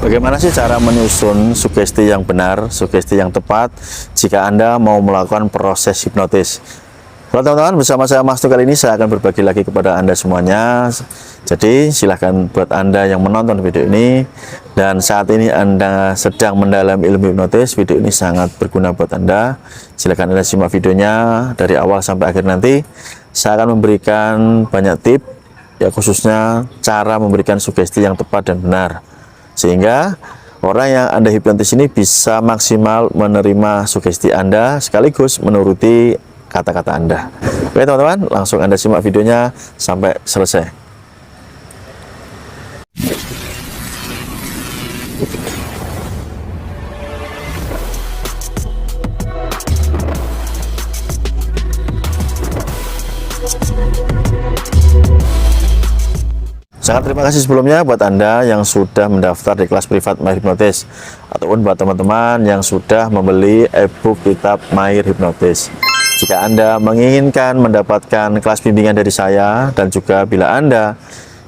Bagaimana sih cara menyusun sugesti yang benar, sugesti yang tepat jika Anda mau melakukan proses hipnotis? Halo teman-teman, bersama saya Mas Tu. Kali ini saya akan berbagi lagi kepada Anda semuanya. Jadi silahkan buat Anda yang menonton video ini dan saat ini Anda sedang mendalami ilmu hipnotis, video ini sangat berguna buat Anda. Silahkan Anda simak videonya dari awal sampai akhir nanti. Saya akan memberikan banyak tips, ya khususnya cara memberikan sugesti yang tepat dan benar, sehingga orang yang Anda hipnotis ini bisa maksimal menerima sugesti Anda sekaligus menuruti kata-kata Anda. Oke teman-teman, langsung Anda simak videonya sampai selesai. Sangat terima kasih sebelumnya buat Anda yang sudah mendaftar di kelas privat Mahir Hipnotis, ataupun buat teman-teman yang sudah membeli e-book kitab Mahir Hipnotis. Jika Anda menginginkan mendapatkan kelas bimbingan dari saya, dan juga bila Anda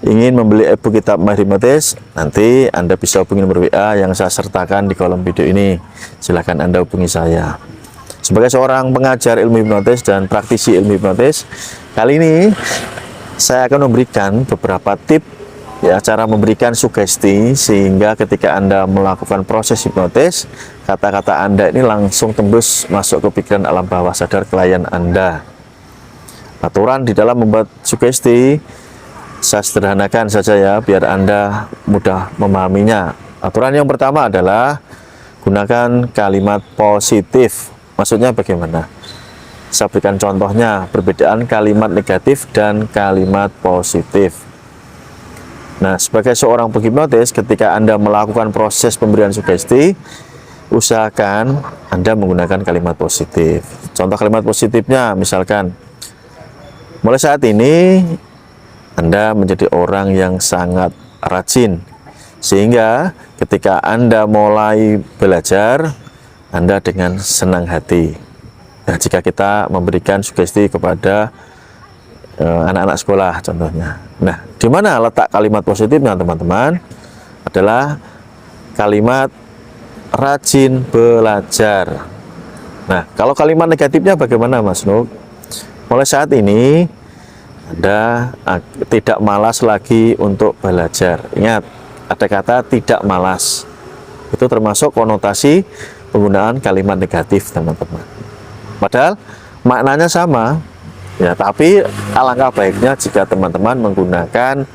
ingin membeli e-book kitab Mahir Hipnotis, nanti Anda bisa hubungi nomor WA yang saya sertakan di kolom video ini. Silahkan Anda hubungi saya. Sebagai seorang pengajar ilmu hipnotis dan praktisi ilmu hipnotis, kali ini saya akan memberikan beberapa tips, ya, cara memberikan sugesti sehingga ketika Anda melakukan proses hipnotis, kata-kata Anda ini langsung tembus masuk ke pikiran alam bawah sadar klien Anda. Aturan di dalam membuat sugesti saya sederhanakan saja ya, biar Anda mudah memahaminya. Aturan yang pertama adalah gunakan kalimat positif. Maksudnya bagaimana? Saya berikan contohnya, perbedaan kalimat negatif dan kalimat positif. Nah, sebagai seorang penghipnotis, ketika Anda melakukan proses pemberian sugesti, usahakan Anda menggunakan kalimat positif. Contoh kalimat positifnya, misalkan, mulai saat ini Anda menjadi orang yang sangat rajin, sehingga ketika Anda mulai belajar, Anda dengan senang hati. Nah, jika kita memberikan sugesti kepada anak-anak sekolah contohnya. Nah, di mana letak kalimat positifnya teman-teman? Adalah kalimat rajin belajar. Nah, kalau kalimat negatifnya bagaimana Mas Nuk? Mulai saat ini Anda tidak malas lagi untuk belajar. Ingat, ada kata tidak malas. Itu termasuk konotasi penggunaan kalimat negatif teman-teman. Padahal maknanya sama, ya, tapi alangkah baiknya jika teman-teman menggunakan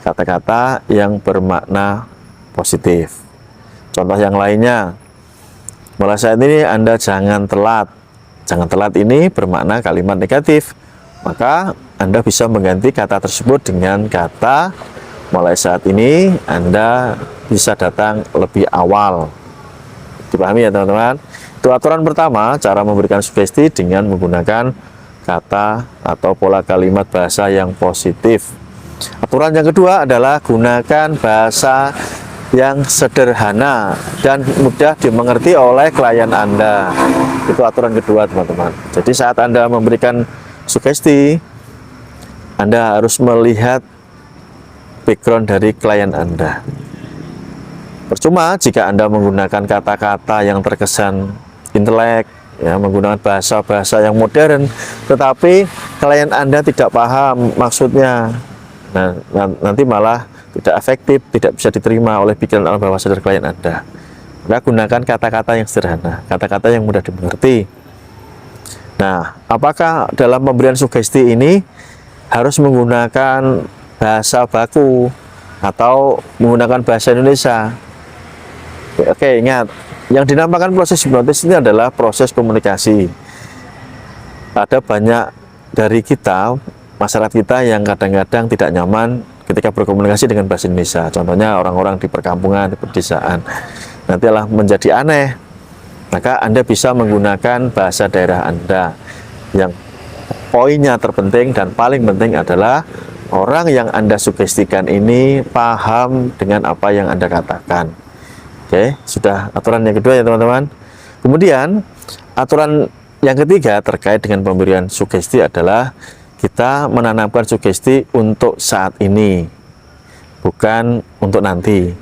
kata-kata yang bermakna positif. Contoh yang lainnya, mulai saat ini Anda jangan telat. Jangan telat ini bermakna kalimat negatif, maka Anda bisa mengganti kata tersebut dengan kata mulai saat ini Anda bisa datang lebih awal. Dipahami ya teman-teman? Itu aturan pertama, cara memberikan sugesti dengan menggunakan kata atau pola kalimat bahasa yang positif. Aturan yang kedua adalah gunakan bahasa yang sederhana dan mudah dimengerti oleh klien Anda. Itu aturan kedua teman-teman. Jadi saat Anda memberikan sugesti, Anda harus melihat background dari klien Anda. Percuma jika Anda menggunakan kata-kata yang terkesan intelek, ya, menggunakan bahasa-bahasa yang modern, tetapi klien Anda tidak paham maksudnya. Nah, nanti malah tidak efektif, tidak bisa diterima oleh pikiran alam bawah sadar klien Anda. Maka gunakan kata-kata yang sederhana, kata-kata yang mudah dimengerti. Nah, apakah dalam pemberian sugesti ini harus menggunakan bahasa baku atau menggunakan bahasa Indonesia? Oke, ingat, yang dinamakan proses hipnotis ini adalah proses komunikasi. Ada banyak dari kita, masyarakat kita yang kadang-kadang tidak nyaman ketika berkomunikasi dengan bahasa Indonesia. Contohnya orang-orang di perkampungan, di pedesaan. Nantilah menjadi aneh. Maka Anda bisa menggunakan bahasa daerah Anda. Yang poinnya terpenting dan paling penting adalah orang yang Anda sugestikan ini paham dengan apa yang Anda katakan. Oke, sudah aturan yang kedua ya teman-teman. Kemudian aturan yang ketiga terkait dengan pemberian sugesti adalah kita menanamkan sugesti untuk saat ini, bukan untuk nanti.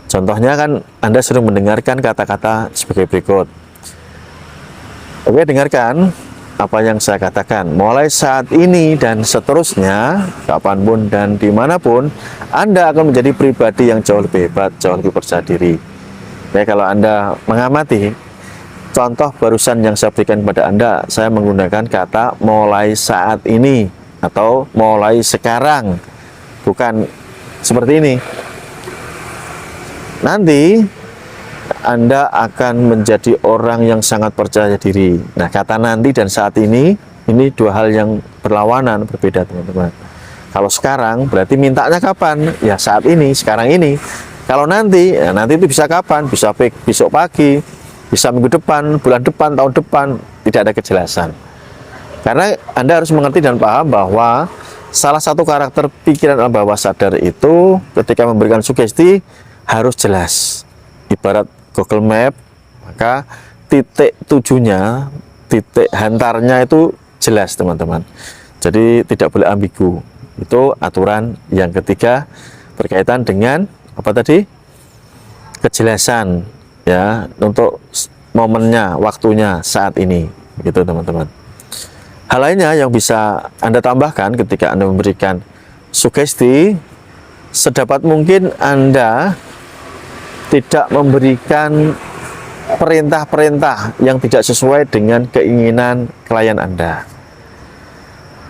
Contohnya kan Anda sering mendengarkan kata-kata sebagai berikut. Oke, dengarkan apa yang saya katakan. Mulai saat ini dan seterusnya, kapanpun dan dimanapun, Anda akan menjadi pribadi yang jauh lebih hebat, jauh lebih percaya diri. Ya, kalau Anda mengamati contoh barusan yang saya berikan kepada Anda, saya menggunakan kata mulai saat ini atau mulai sekarang, bukan seperti ini. Nanti Anda akan menjadi orang yang sangat percaya diri. Nah, kata nanti dan saat ini dua hal yang berlawanan, berbeda teman-teman. Kalau sekarang berarti mintanya kapan? Ya saat ini, sekarang ini. Kalau nanti, ya nanti itu bisa kapan? Bisa besok pagi, bisa minggu depan, bulan depan, tahun depan. Tidak ada kejelasan. Karena Anda harus mengerti dan paham bahwa salah satu karakter pikiran alam bawah sadar itu ketika memberikan sugesti harus jelas. Ibarat Google Map, maka titik tujunya, titik hantarnya itu jelas teman-teman. Jadi tidak boleh ambigu. Itu aturan yang ketiga berkaitan dengan apa tadi? Kejelasan ya untuk momennya, waktunya saat ini, gitu teman-teman. Hal lainnya yang bisa Anda tambahkan ketika Anda memberikan sugesti, sedapat mungkin Anda tidak memberikan perintah-perintah yang tidak sesuai dengan keinginan klien Anda.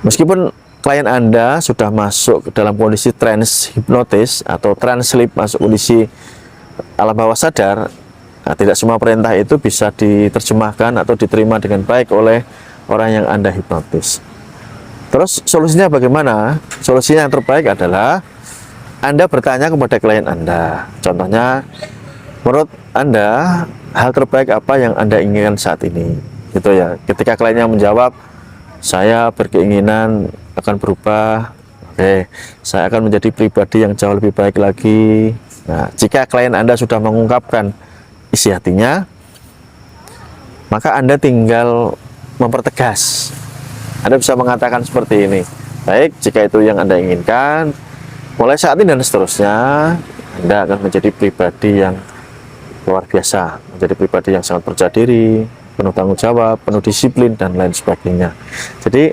Meskipun klien Anda sudah masuk dalam kondisi trance hipnotis atau trance sleep, masuk kondisi alam bawah sadar, nah, tidak semua perintah itu bisa diterjemahkan atau diterima dengan baik oleh orang yang Anda hipnotis. Terus solusinya bagaimana? Solusinya yang terbaik adalah Anda bertanya kepada klien Anda. Contohnya, menurut Anda hal terbaik apa yang Anda inginkan saat ini? Gitu ya. Ketika kliennya menjawab, saya berkeinginan akan berubah. Oke, saya akan menjadi pribadi yang jauh lebih baik lagi. Nah, jika klien Anda sudah mengungkapkan isi hatinya, maka Anda tinggal mempertegas. Anda bisa mengatakan seperti ini. Baik, jika itu yang Anda inginkan, mulai saat ini dan seterusnya, Anda akan menjadi pribadi yang luar biasa, menjadi pribadi yang sangat percaya diri, penuh tanggung jawab, penuh disiplin, dan lain sebagainya. Jadi,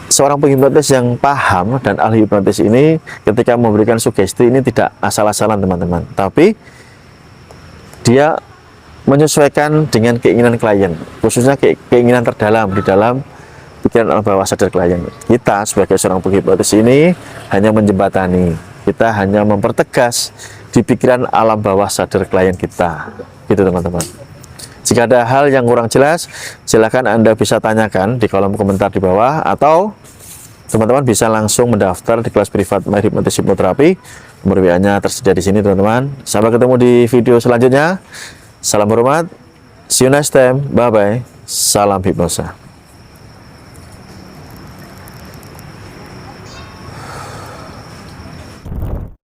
seorang penghipnotis yang paham dan ahli hipnotis ini ketika memberikan sugesti ini tidak asal-asalan teman-teman, tapi dia menyesuaikan dengan keinginan klien, khususnya keinginan terdalam di dalam pikiran alam bawah sadar klien. Kita sebagai seorang penghipnotis ini hanya menjembatani, kita hanya mempertegas di pikiran alam bawah sadar klien kita, gitu teman-teman. Jika ada hal yang kurang jelas, silakan Anda bisa tanyakan di kolom komentar di bawah, atau teman-teman bisa langsung mendaftar di kelas privat My Hypnosis Hipnoterapi. Nomor WA-nya tersedia di sini teman-teman. Sampai ketemu di video selanjutnya. Salam hormat. See you next time. Bye bye. Salam hipnosa.